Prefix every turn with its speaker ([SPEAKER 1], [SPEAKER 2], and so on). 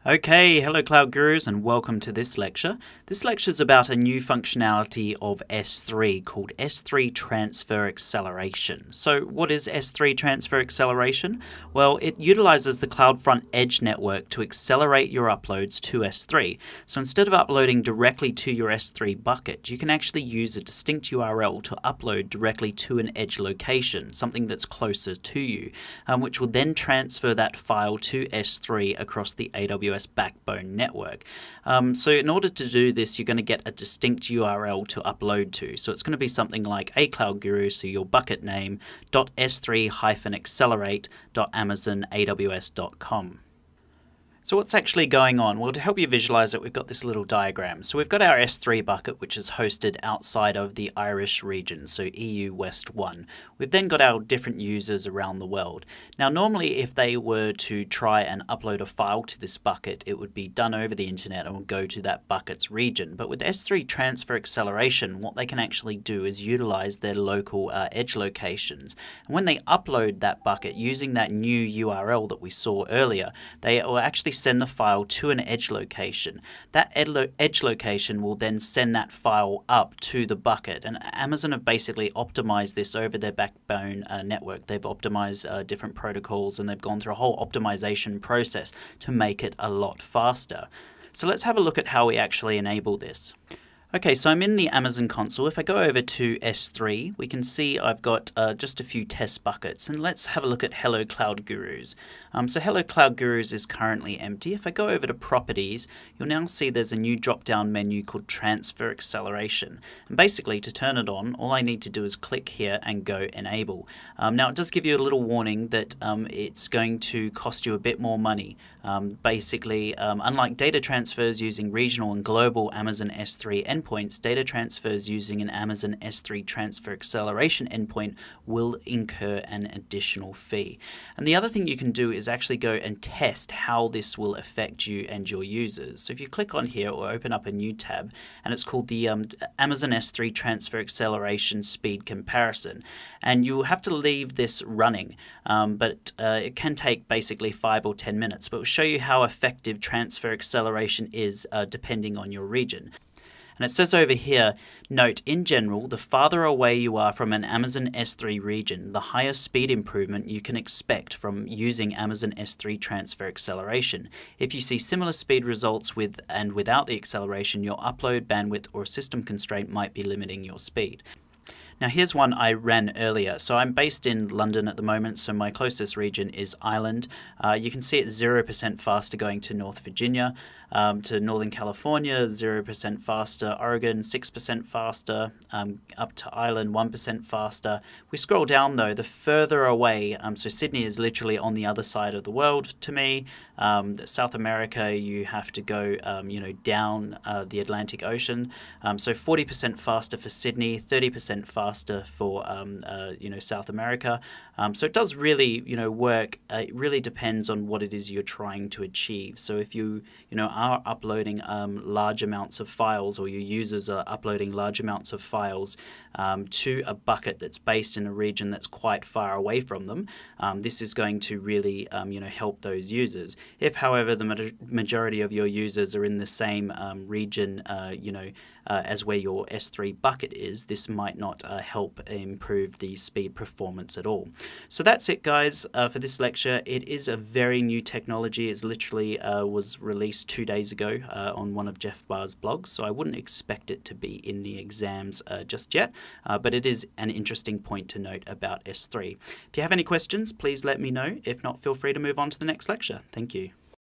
[SPEAKER 1] Okay, hello Cloud Gurus and welcome to this lecture. This lecture is about a new functionality of S3 called S3 Transfer Acceleration. So what is S3 Transfer Acceleration? Well, it utilizes the CloudFront Edge network to accelerate your uploads to S3. So instead of uploading directly to your S3 bucket, you can actually use a distinct URL to upload directly to an Edge location, something that's closer to you, which will then transfer that file to S3 across the AWS Backbone network. So in order to do this, you're going to get a distinct URL to upload to. So it's going to be something like a Cloud Guru, so your bucket name, .s3-accelerate.amazonaws.com. So what's actually going on? Well, to help you visualize it, we've got this little diagram. So we've got our S3 bucket, which is hosted outside of the Irish region, so EU West 1. We've then got our different users around the world. Now, normally if they were to try and upload a file to this bucket, it would be done over the internet and would go to that bucket's region. But with S3 Transfer Acceleration, what they can actually do is utilize their local edge locations. And when they upload that bucket using that new URL that we saw earlier, they will actually send the file to an edge location. That edge location will then send that file up to the bucket, and Amazon have basically optimized this over their backbone network. They've optimized different protocols, and they've gone through a whole optimization process to make it a lot faster. So let's have a look at how we actually enable this. Okay, so I'm in the Amazon console. If I go over to S3, we can see I've got just a few test buckets, and let's have a look at Hello Cloud Gurus. So Hello Cloud Gurus is currently empty. If I go over to Properties, you'll now see there's a new drop-down menu called Transfer Acceleration. And basically, to turn it on, all I need to do is click here and go Enable. Now, it does give you a little warning that it's going to cost you a bit more money. Basically, unlike data transfers using regional and global Amazon S3 endpoints, data transfers using an Amazon S3 Transfer Acceleration endpoint will incur an additional fee. And the other thing you can do is actually go and test how this will affect you and your users. So if you click on here or open up a new tab, and it's called the Amazon S3 Transfer Acceleration Speed Comparison, and you'll have to leave this running, but it can take basically 5 or 10 minutes, but it will show you how effective transfer acceleration is depending on your region. And it says over here, note, in general, the farther away you are from an Amazon S3 region, the higher speed improvement you can expect from using Amazon S3 Transfer Acceleration. If you see similar speed results with and without the acceleration, your upload bandwidth or system constraint might be limiting your speed. Now here's one I ran earlier. So I'm based in London at the moment, so my closest region is Ireland. You can see it's 0% faster going to North Virginia, to Northern California, 0% faster, Oregon 6% faster, up to Ireland 1% faster. If we scroll down though, the further away, so Sydney is literally on the other side of the world to me. South America, you have to go down the Atlantic Ocean. So 40% faster for Sydney, 30% faster for South America. So it does really work. It really depends on what it is you're trying to achieve. So if you are uploading large amounts of files, or your users are uploading large amounts of files to a bucket that's based in a region that's quite far away from them, this is going to really help those users. If, however, the majority of your users are in the same region, as where your S3 bucket is, this might not help improve the speed performance at all. So that's it, guys, for this lecture. It is a very new technology. It's literally was released 2 days ago on one of Jeff Barr's blogs, so I wouldn't expect it to be in the exams just yet, but it is an interesting point to note about S3. If you have any questions, please let me know. If not, feel free to move on to the next lecture. Thank you.